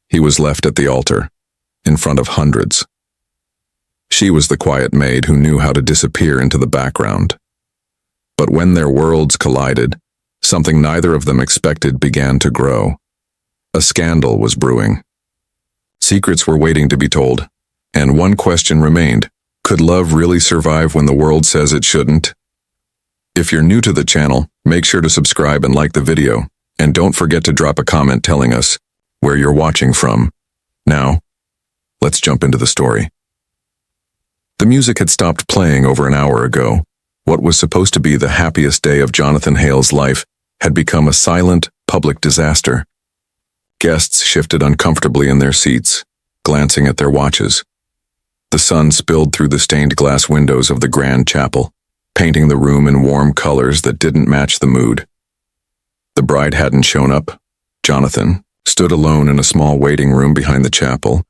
he was left at the altar, in front of hundreds. She was the quiet maid who knew how to disappear into the background. But when their worlds collided, something neither of them expected began to grow. A scandal was brewing. Secrets were waiting to be told, and one question remained. Could love really survive when the world says it shouldn't? If you're new to the channel, make sure to subscribe and like the video, and don't forget to drop a comment telling us where you're watching from. Now, let's jump into the story. The music had stopped playing over an hour ago. What was supposed to be the happiest day of Jonathan Hale's life had become a silent, public disaster. Guests shifted uncomfortably in their seats, glancing at their watches. The sun spilled through the stained glass windows of the grand chapel, painting the room in warm colors that didn't match the mood. The bride hadn't shown up. Jonathan stood alone in a small waiting room behind the chapel,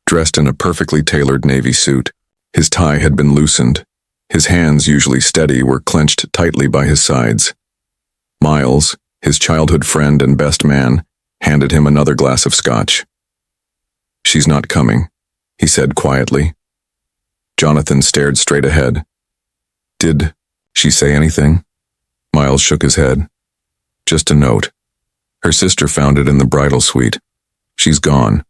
dressed in a perfectly tailored navy suit. His tie had been loosened. His hands, usually steady, were clenched tightly by his sides. Miles, his childhood friend and best man, handed him another glass of scotch. "She's not coming," he said quietly. Jonathan stared straight ahead. "Did she say anything?" Miles shook his head. "Just a note. Her sister found it in the bridal suite. She's gone.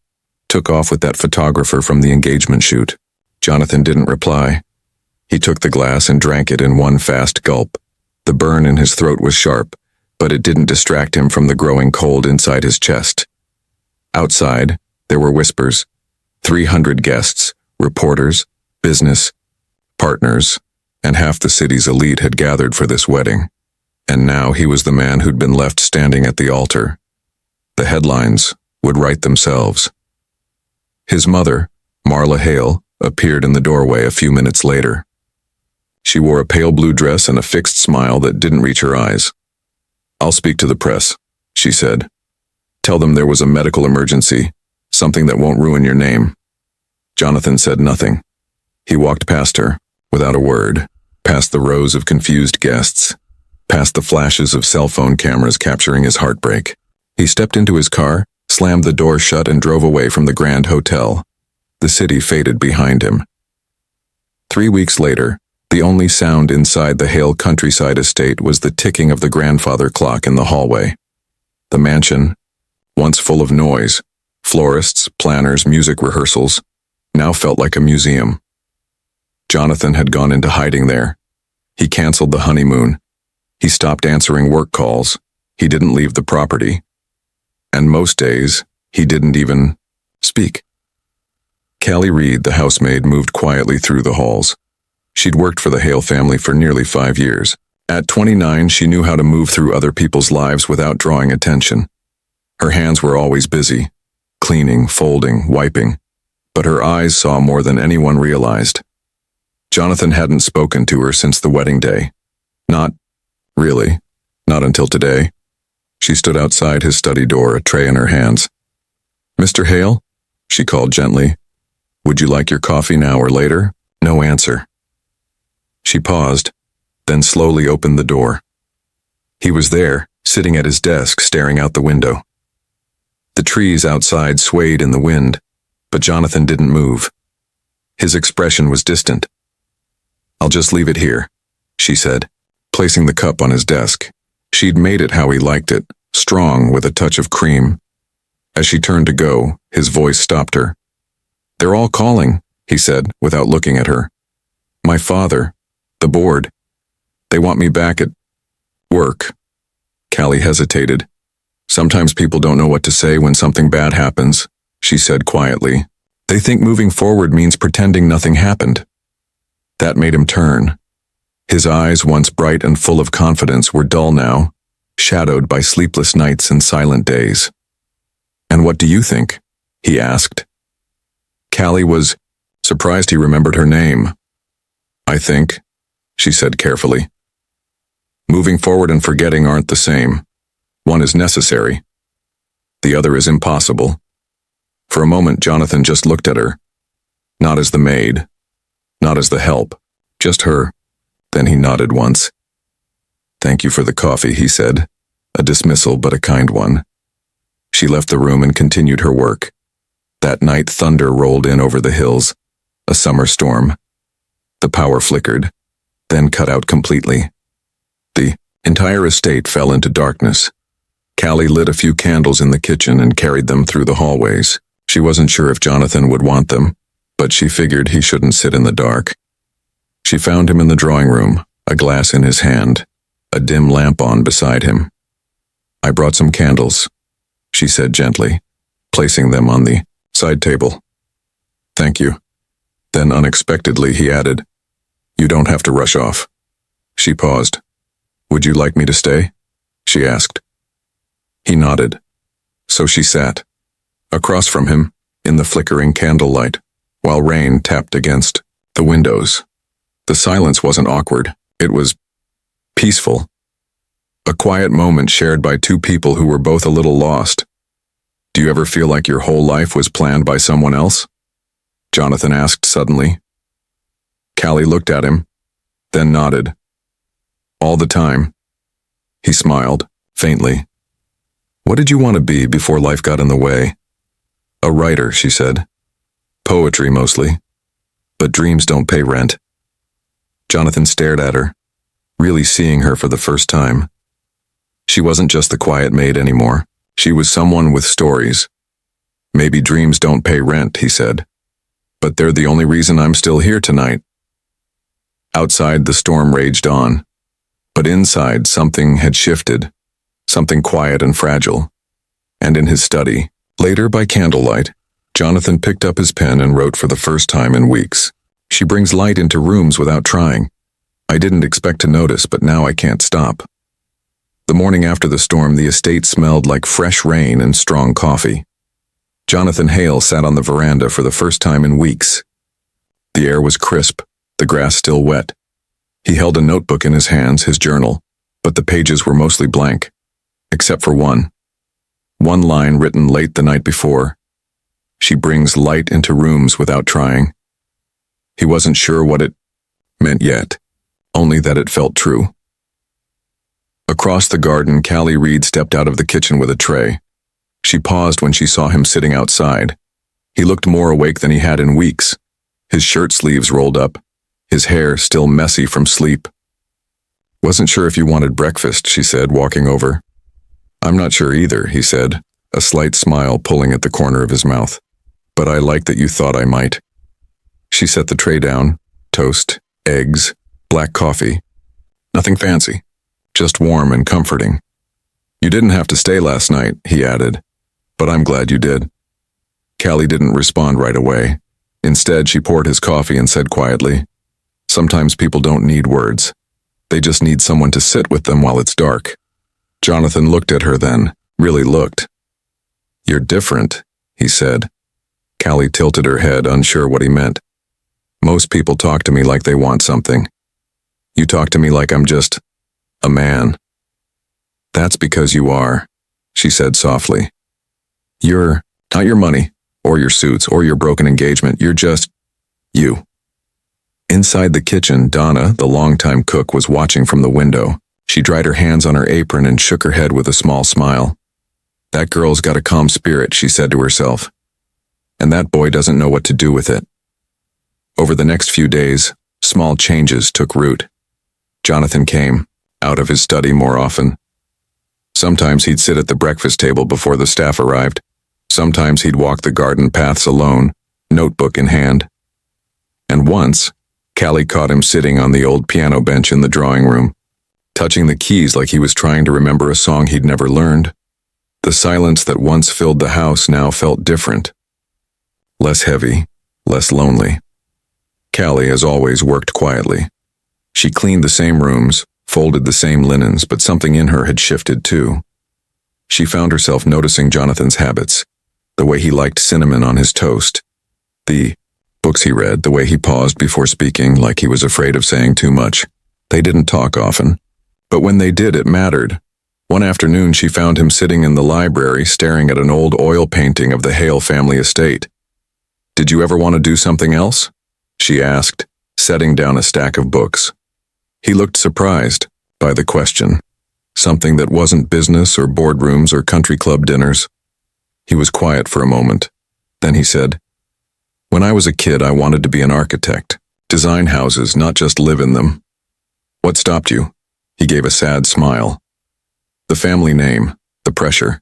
Took off with that photographer from the engagement shoot." Jonathan didn't reply. He took the glass and drank it in one fast gulp. The burn in his throat was sharp, but it didn't distract him from the growing cold inside his chest. Outside, there were whispers. 300 guests, reporters, business, partners, and half the city's elite had gathered for this wedding. And now he was the man who'd been left standing at the altar. The headlines would write themselves. His mother, Marla Hale, appeared in the doorway a few minutes later. She wore a pale blue dress and a fixed smile that didn't reach her eyes. "I'll speak to the press," she said. "Tell them there was a medical emergency, something that won't ruin your name." Jonathan said nothing. He walked past her, without a word, past the rows of confused guests, past the flashes of cell phone cameras capturing his heartbreak. He stepped into his car, slammed the door shut, and drove away from the Grand Hotel. The city faded behind him. 3 weeks later, the only sound inside the Hale countryside estate was the ticking of the grandfather clock in the hallway. The mansion, once full of noise, florists, planners, music rehearsals, now felt like a museum. Jonathan had gone into hiding there. He canceled the honeymoon. He stopped answering work calls. He didn't leave the property. And most days, he didn't even speak. Callie Reed, the housemaid, moved quietly through the halls. She'd worked for the Hale family for nearly 5 years. At 29, she knew how to move through other people's lives without drawing attention. Her hands were always busy, cleaning, folding, wiping, but her eyes saw more than anyone realized. Jonathan hadn't spoken to her since the wedding day. Not really, not until today. She stood outside his study door, a tray in her hands. "Mr. Hale?" she called gently. "Would you like your coffee now or later?" No answer. She paused, then slowly opened the door. He was there, sitting at his desk, staring out the window. The trees outside swayed in the wind, but Jonathan didn't move. His expression was distant. "I'll just leave it here," she said, placing the cup on his desk. She'd made it how he liked it, strong with a touch of cream. As she turned to go, his voice stopped her. "They're all calling," he said, without looking at her. "My father, the board. They want me back at work." Callie hesitated. "Sometimes people don't know what to say when something bad happens," she said quietly. "They think moving forward means pretending nothing happened." That made him turn. His eyes, once bright and full of confidence, were dull now, shadowed by sleepless nights and silent days. "And what do you think?" he asked. Callie was surprised he remembered her name. "I think," she said carefully, "moving forward and forgetting aren't the same. One is necessary. The other is impossible." For a moment, Jonathan just looked at her. Not as the maid, not as the help, just her. Then he nodded once. "Thank you for the coffee," he said, a dismissal but a kind one. She left the room and continued her work, That night, thunder rolled in over the hills, a summer storm. The power flickered, then cut out completely. The entire estate fell into darkness. Callie lit a few candles in the kitchen and carried them through the hallways. She wasn't sure if Jonathan would want them, but she figured he shouldn't sit in the dark. She found him in the drawing room, a glass in his hand, a dim lamp on beside him. "I brought some candles," she said gently, placing them on the side table. "Thank you." Then unexpectedly he added, "You don't have to rush off." She paused. "Would you like me to stay?" she asked. He nodded. So she sat, across from him, in the flickering candlelight, while rain tapped against the windows. The silence wasn't awkward. It was peaceful. A quiet moment shared by two people who were both a little lost. "Do you ever feel like your whole life was planned by someone else?" Jonathan asked suddenly. Callie looked at him, then nodded. "All the time." He smiled, faintly. "What did you want to be before life got in the way?" "A writer," she said. "Poetry, mostly. But dreams don't pay rent." Jonathan stared at her, really seeing her for the first time. She wasn't just the quiet maid anymore. She was someone with stories. "Maybe dreams don't pay rent," he said. "But they're the only reason I'm still here tonight." Outside, the storm raged on. But inside, something had shifted. Something quiet and fragile. And in his study, later by candlelight, Jonathan picked up his pen and wrote for the first time in weeks. "She brings light into rooms without trying. I didn't expect to notice, but now I can't stop." The morning after the storm, the estate smelled like fresh rain and strong coffee. Jonathan Hale sat on the veranda for the first time in weeks. The air was crisp, the grass still wet. He held a notebook in his hands, his journal, but the pages were mostly blank, except for one. One line written late the night before. "She brings light into rooms without trying." He wasn't sure what it meant yet, only that it felt true. Across the garden, Callie Reed stepped out of the kitchen with a tray. She paused when she saw him sitting outside. He looked more awake than he had in weeks, his shirt sleeves rolled up, his hair still messy from sleep. "Wasn't sure if you wanted breakfast," she said, walking over. "I'm not sure either," he said, a slight smile pulling at the corner of his mouth. "But I like that you thought I might." She set the tray down, toast, eggs, black coffee. Nothing fancy, just warm and comforting. "You didn't have to stay last night," he added, "but I'm glad you did." Callie didn't respond right away. Instead, she poured his coffee and said quietly, "Sometimes people don't need words. They just need someone to sit with them while it's dark." Jonathan looked at her then, really looked. "You're different," he said. Callie tilted her head, unsure what he meant. "Most people talk to me like they want something. You talk to me like I'm just a man." "That's because you are," she said softly. "You're not your money, or your suits, or your broken engagement. You're just you." Inside the kitchen, Donna, the longtime cook, was watching from the window. She dried her hands on her apron and shook her head with a small smile. "That girl's got a calm spirit," she said to herself. "And that boy doesn't know what to do with it." Over the next few days, small changes took root. Jonathan came out of his study more often. Sometimes he'd sit at the breakfast table before the staff arrived. Sometimes he'd walk the garden paths alone, notebook in hand. And once, Callie caught him sitting on the old piano bench in the drawing room, touching the keys like he was trying to remember a song he'd never learned. The silence that once filled the house now felt different. Less heavy, less lonely. Callie, as always, worked quietly. She cleaned the same rooms, folded the same linens, but something in her had shifted too. She found herself noticing Jonathan's habits, the way he liked cinnamon on his toast, the books he read, the way he paused before speaking like he was afraid of saying too much. They didn't talk often, but when they did, it mattered. One afternoon, she found him sitting in the library staring at an old oil painting of the Hale family estate. "Did you ever want to do something else?" she asked, setting down a stack of books. He looked surprised by the question. Something that wasn't business or boardrooms or country club dinners. He was quiet for a moment, Then he said, "When I was a kid, I wanted to be an architect. Design houses, not just live in them." "What stopped you?" He gave a sad smile. "The family name, the pressure.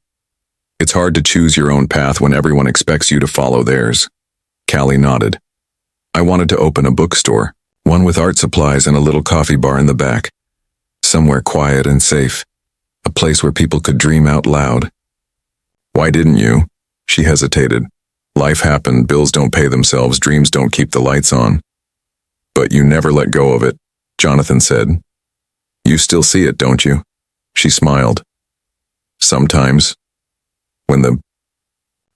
It's hard to choose your own path when everyone expects you to follow theirs." Callie nodded. "I wanted to open a bookstore, one with art supplies and a little coffee bar in the back. Somewhere quiet and safe, a place where people could dream out loud." "Why didn't you?" She hesitated. "Life happened, bills don't pay themselves, dreams don't keep the lights on." "But you never let go of it," Jonathan said. "You still see it, don't you?" She smiled. "Sometimes. When the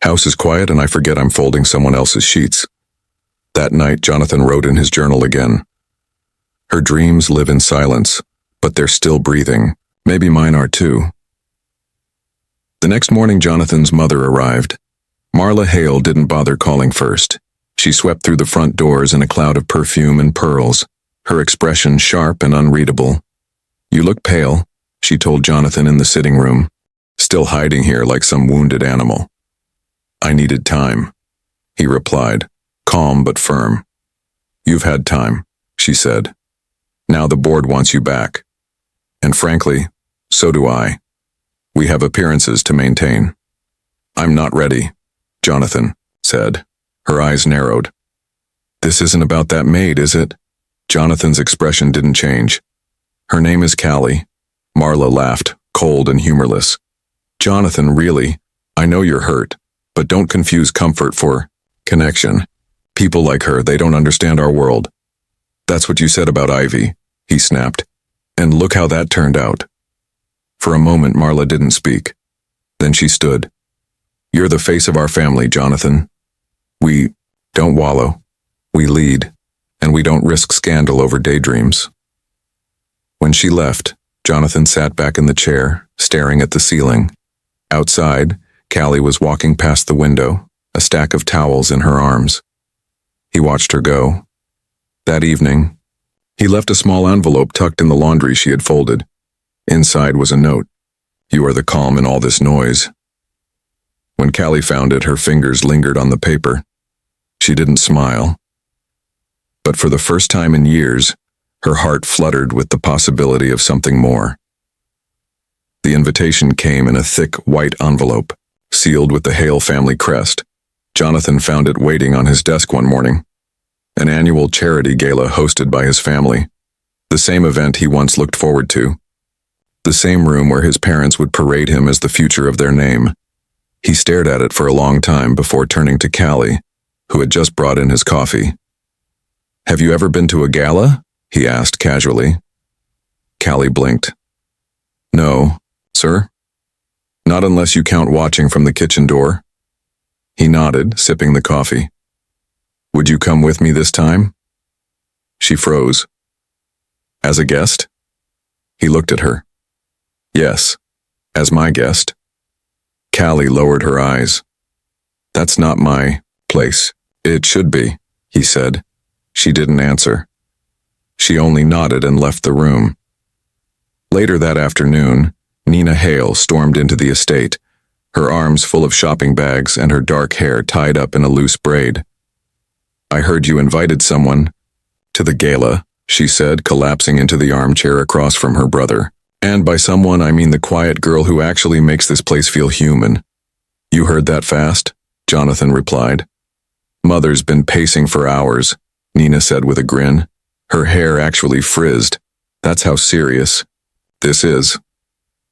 house is quiet and I forget I'm folding someone else's sheets." That night, Jonathan wrote in his journal again. "Her dreams live in silence, but they're still breathing. Maybe mine are too." The next morning, Jonathan's mother arrived. Marla Hale didn't bother calling first. She swept through the front doors in a cloud of perfume and pearls, her expression sharp and unreadable. "You look pale," she told Jonathan in the sitting room. "Still hiding here like some wounded animal." "I needed time," he replied, calm but firm. "You've had time," she said. "Now the board wants you back. And frankly, so do I. We have appearances to maintain." "I'm not ready," Jonathan said. Her eyes narrowed. "This isn't about that maid, is it?" Jonathan's expression didn't change. "Her name is Callie." Marla laughed, cold and humorless. "Jonathan, really, I know you're hurt, but don't confuse comfort for connection. People like her, they don't understand our world." "That's what you said about Ivy," he snapped. "And look how that turned out." For a moment, Marla didn't speak. Then she stood. "You're the face of our family, Jonathan. We don't wallow. We lead, and we don't risk scandal over daydreams." When she left, Jonathan sat back in the chair, staring at the ceiling. Outside, Callie was walking past the window, a stack of towels in her arms. He watched her go. That evening, he left a small envelope tucked in the laundry she had folded. Inside was a note. "You are the calm in all this noise." When Callie found it, her fingers lingered on the paper. She didn't smile. But for the first time in years, her heart fluttered with the possibility of something more. The invitation came in a thick, white envelope, sealed with the Hale family crest. Jonathan found it waiting on his desk one morning. An annual charity gala hosted by his family. The same event he once looked forward to. The same room where his parents would parade him as the future of their name. He stared at it for a long time before turning to Callie, who had just brought in his coffee. "Have you ever been to a gala?" he asked casually. Callie blinked. "No, sir. Not unless you count watching from the kitchen door." He nodded, sipping the coffee. "Would you come with me this time?" She froze. "As a guest?" He looked at her. "Yes, as my guest." Callie lowered her eyes. "That's not my place." "It should be," he said. She didn't answer. She only nodded and left the room. Later that afternoon, Nina Hale stormed into the estate, her arms full of shopping bags and her dark hair tied up in a loose braid. "I heard you invited someone to the gala," she said, collapsing into the armchair across from her brother. "And by someone, I mean the quiet girl who actually makes this place feel human." "You heard that fast?" Jonathan replied. "Mother's been pacing for hours," Nina said with a grin. Her hair actually frizzed. "That's how serious this is."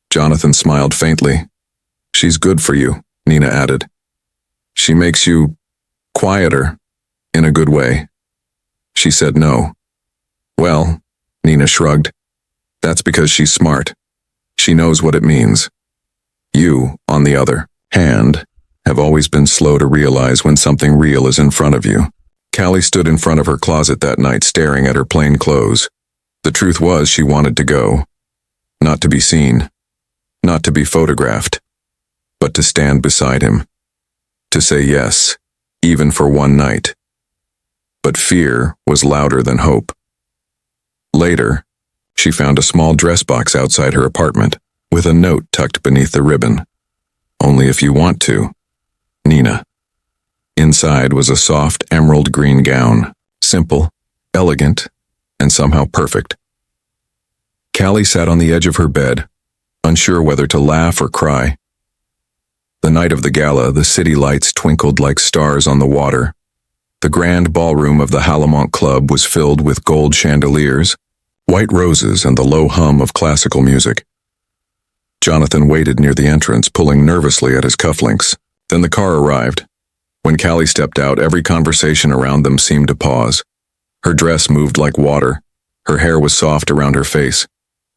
Jonathan smiled faintly. "She's good for you," Nina added. "She makes you quieter, in a good way." She said no. "Well," Nina shrugged, "that's because she's smart. She knows what it means. You, on the other hand, have always been slow to realize when something real is in front of you." Callie stood in front of her closet that night staring at her plain clothes. The truth was she wanted to go. Not to be seen. Not to be photographed. But to stand beside him. To say yes, even for one night. But fear was louder than hope. Later, she found a small dress box outside her apartment, with a note tucked beneath the ribbon. "Only if you want to. Nina." Inside was a soft emerald green gown, simple, elegant, and somehow perfect. Callie sat on the edge of her bed, unsure whether to laugh or cry. The night of the gala, the city lights twinkled like stars on the water. The grand ballroom of the Halamont Club was filled with gold chandeliers, white roses, and the low hum of classical music. Jonathan waited near the entrance, pulling nervously at his cufflinks. Then the car arrived. When Callie stepped out, every conversation around them seemed to pause. Her dress moved like water. Her hair was soft around her face.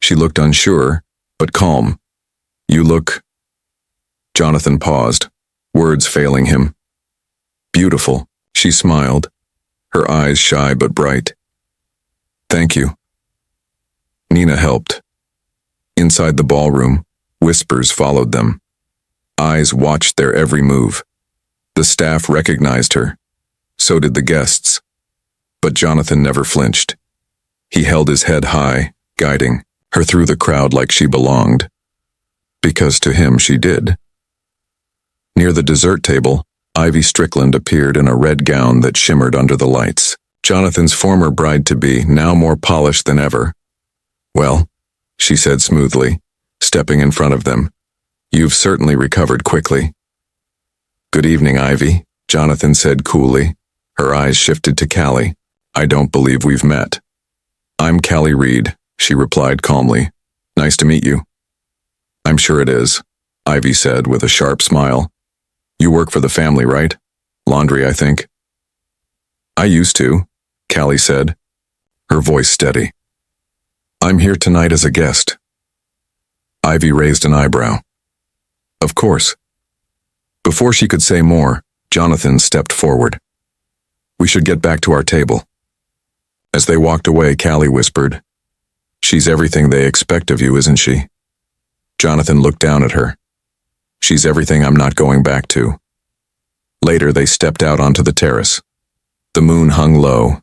She looked unsure, but calm. "You look—" Jonathan paused, words failing him. "Beautiful," she smiled, her eyes shy but bright. "Thank you." Nina helped. Inside the ballroom, whispers followed them. Eyes watched their every move. The staff recognized her. So did the guests. But Jonathan never flinched. He held his head high, guiding her through the crowd like she belonged. Because to him she did. Near the dessert table, Ivy Strickland appeared in a red gown that shimmered under the lights. Jonathan's former bride-to-be, now more polished than ever. "Well," she said smoothly, stepping in front of them, "you've certainly recovered quickly." "Good evening, Ivy," Jonathan said coolly. Her eyes shifted to Callie. "I don't believe we've met." "I'm Callie Reed," she replied calmly. "Nice to meet you." "I'm sure it is," Ivy said with a sharp smile. "You work for the family, right? Laundry, I think." "I used to," Callie said, her voice steady. "I'm here tonight as a guest." Ivy raised an eyebrow. "Of course." Before she could say more, Jonathan stepped forward. "We should get back to our table." As they walked away, Callie whispered, "She's everything they expect of you, isn't she?" Jonathan looked down at her. "She's everything I'm not going back to." Later, they stepped out onto the terrace. The moon hung low,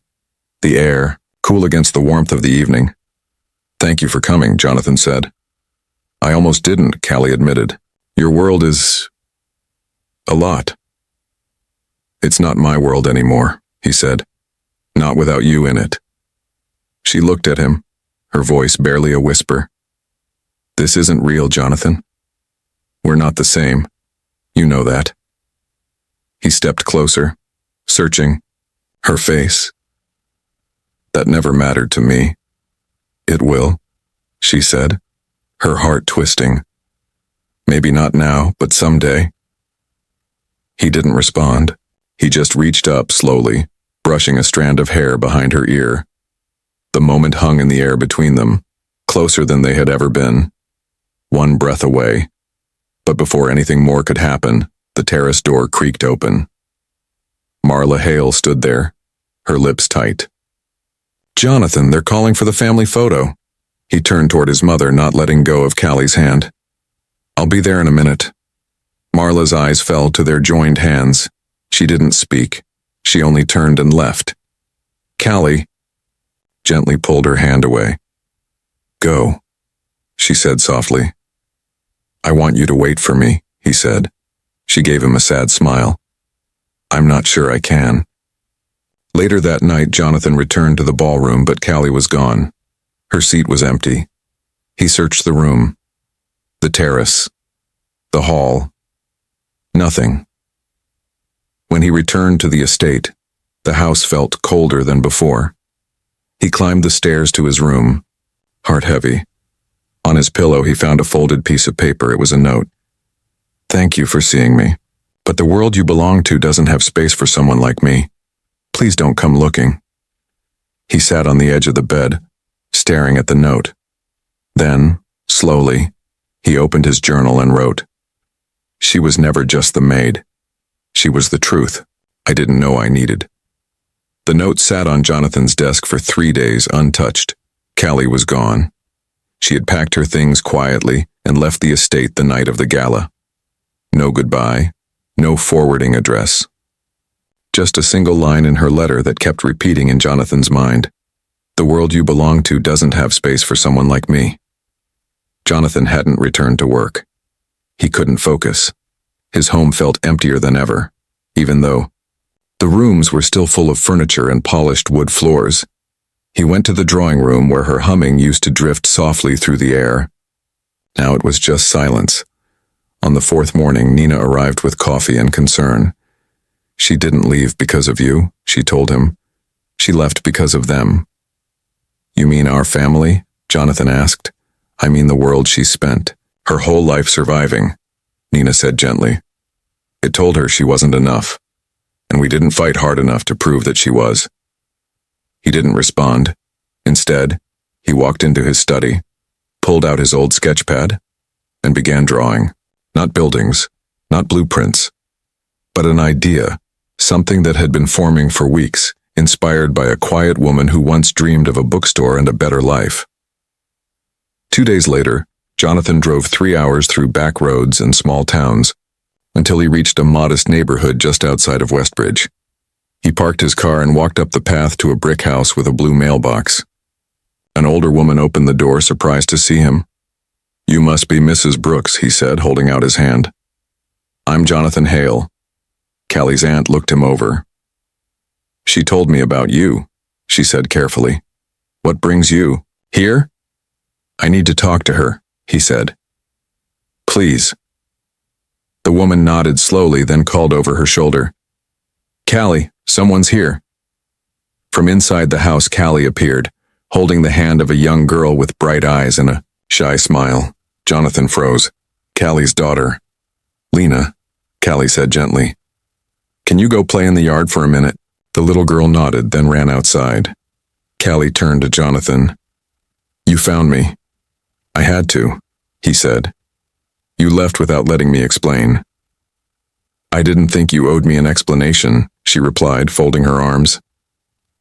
the air cool against the warmth of the evening. "Thank you for coming," Jonathan said. "I almost didn't," Callie admitted. "Your world is a lot." "It's not my world anymore," he said. "Not without you in it." She looked at him, her voice barely a whisper. "This isn't real, Jonathan. We're not the same. You know that." He stepped closer, searching her face. "That never mattered to me." "It will," she said, her heart twisting. "Maybe not now, but someday." He didn't respond. He just reached up slowly, brushing a strand of hair behind her ear. The moment hung in the air between them, closer than they had ever been. One breath away. But before anything more could happen, the terrace door creaked open. Marla Hale stood there, her lips tight. "Jonathan, they're calling for the family photo." He turned toward his mother, not letting go of Callie's hand. "I'll be there in a minute." Marla's eyes fell to their joined hands. She didn't speak. She only turned and left. Callie gently pulled her hand away. "Go," she said softly. "I want you to wait for me," he said. She gave him a sad smile. "I'm not sure I can." Later that night, Jonathan returned to the ballroom, but Callie was gone. Her seat was empty. He searched the room, the terrace, the hall. Nothing. When he returned to the estate, the house felt colder than before. He climbed the stairs to his room, heart heavy. On his pillow, he found a folded piece of paper. It was a note. "Thank you for seeing me, but the world you belong to doesn't have space for someone like me. Please don't come looking." He sat on the edge of the bed, staring at the note. Then, slowly, he opened his journal and wrote, "She was never just the maid. She was the truth I didn't know I needed." The note sat on Jonathan's desk for 3 days untouched. Callie was gone. She had packed her things quietly and left the estate the night of the gala. No goodbye, no forwarding address. Just a single line in her letter that kept repeating in Jonathan's mind. "The world you belong to doesn't have space for someone like me." Jonathan hadn't returned to work. He couldn't focus. His home felt emptier than ever, even though The rooms were still full of furniture and polished wood floors. He went to the drawing room where her humming used to drift softly through the air. Now it was just silence. On the fourth morning, Nina arrived with coffee and concern. "She didn't leave because of you," she told him. "She left because of them." "You mean our family?" Jonathan asked. "I mean the world she spent, her whole life surviving," Nina said gently. "It told her she wasn't enough, and we didn't fight hard enough to prove that she was." He didn't respond. Instead, he walked into his study, pulled out his old sketch pad, and began drawing. Not buildings, not blueprints, but an idea, something that had been forming for weeks, inspired by a quiet woman who once dreamed of a bookstore and a better life. 2 days later, Jonathan drove 3 hours through back roads and small towns until he reached a modest neighborhood just outside of Westbridge. He parked his car and walked up the path to a brick house with a blue mailbox. An older woman opened the door, surprised to see him. "You must be Mrs. Brooks," he said, holding out his hand. "I'm Jonathan Hale." Callie's aunt looked him over. "She told me about you," she said carefully. "What brings you here?" "I need to talk to her," he said. "Please." The woman nodded slowly, then called over her shoulder. "Callie, someone's here." From inside the house, Callie appeared, holding the hand of a young girl with bright eyes and a shy smile. Jonathan froze. "Callie's daughter." "Lena," Callie said gently. "Can you go play in the yard for a minute?" The little girl nodded, then ran outside. Callie turned to Jonathan. "You found me." "I had to," he said. "You left without letting me explain." "I didn't think you owed me an explanation," she replied, folding her arms.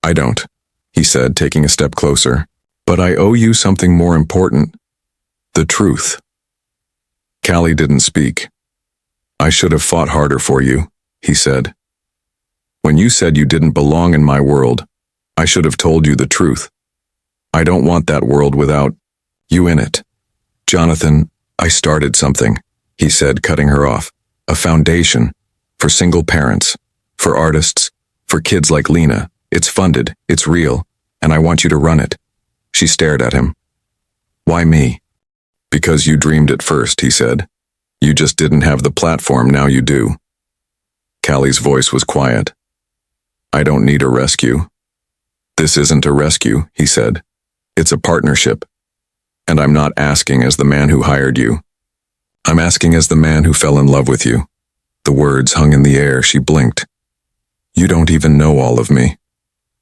"I don't," he said, taking a step closer. "But I owe you something more important. The truth." Callie didn't speak. "I should have fought harder for you," he said. "When you said you didn't belong in my world, I should have told you the truth. I don't want that world without you in it." "Jonathan, I started something," he said, cutting her off. "A foundation. For single parents. For artists. For kids like Lena. It's funded. It's real. And I want you to run it." She stared at him. "Why me?" "Because you dreamed it first," he said. "You just didn't have the platform, now you do." Callie's voice was quiet. "I don't need a rescue." "This isn't a rescue," he said. "It's a partnership. And I'm not asking as the man who hired you. I'm asking as the man who fell in love with you." The words hung in the air. She blinked. "You don't even know all of me."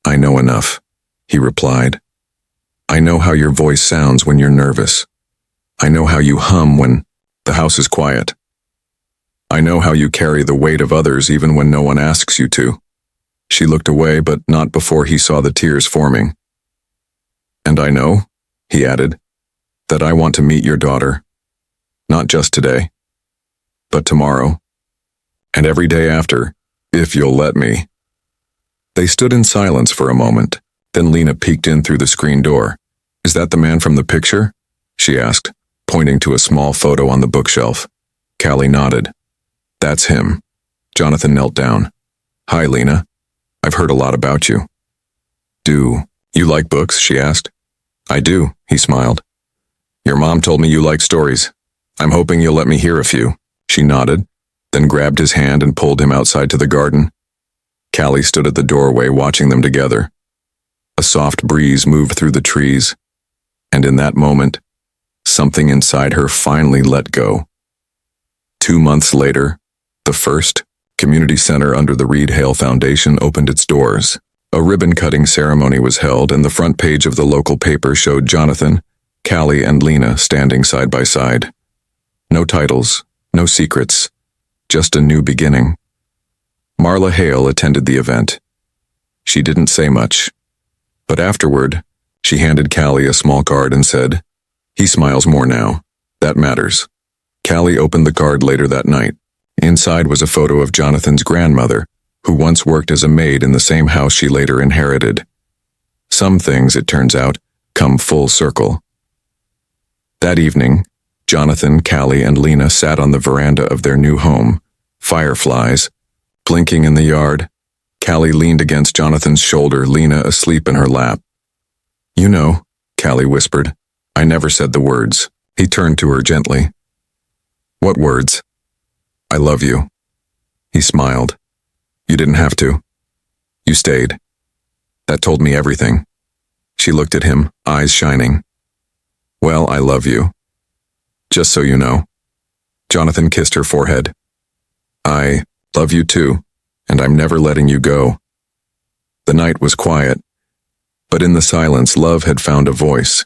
"I know enough," he replied. "I know how your voice sounds when you're nervous. I know how you hum when the house is quiet. I know how you carry the weight of others even when no one asks you to." She looked away, but not before he saw the tears forming. "And I know," he added, "that I want to meet your daughter. Not just today, but tomorrow, and every day after, if you'll let me." They stood in silence for a moment, then Lena peeked in through the screen door. "Is that the man from the picture?" she asked, pointing to a small photo on the bookshelf. Callie nodded. "That's him." Jonathan knelt down. "Hi, Lena. I've heard a lot about you." "Do you like books?" she asked. "I do," he smiled. "Your mom told me you like stories. I'm hoping you'll let me hear a few." She nodded, then grabbed his hand and pulled him outside to the garden. Callie stood at the doorway watching them together. A soft breeze moved through the trees, and in that moment, something inside her finally let go. 2 months later, the first community center under the Reed Hale Foundation opened its doors. A ribbon-cutting ceremony was held, and the front page of the local paper showed Jonathan, Callie, and Lena standing side by side. No titles, no secrets, just a new beginning. Marla Hale attended the event. She didn't say much, but afterward, she handed Callie a small card and said, "He smiles more now. That matters." Callie opened the card later that night. Inside was a photo of Jonathan's grandmother, who once worked as a maid in the same house she later inherited. Some things, it turns out, come full circle. That evening, Jonathan, Callie, and Lena sat on the veranda of their new home, fireflies blinking in the yard. Callie leaned against Jonathan's shoulder, Lena asleep in her lap. You know, Callie whispered. I never said the words. He turned to her gently. What words? I love you. He smiled. You didn't have to. You stayed. That told me everything. She looked at him, eyes shining. Well, I love you. Just so you know. Jonathan kissed her forehead. I love you too, and I'm never letting you go. The night was quiet, but in the silence, love had found a voice.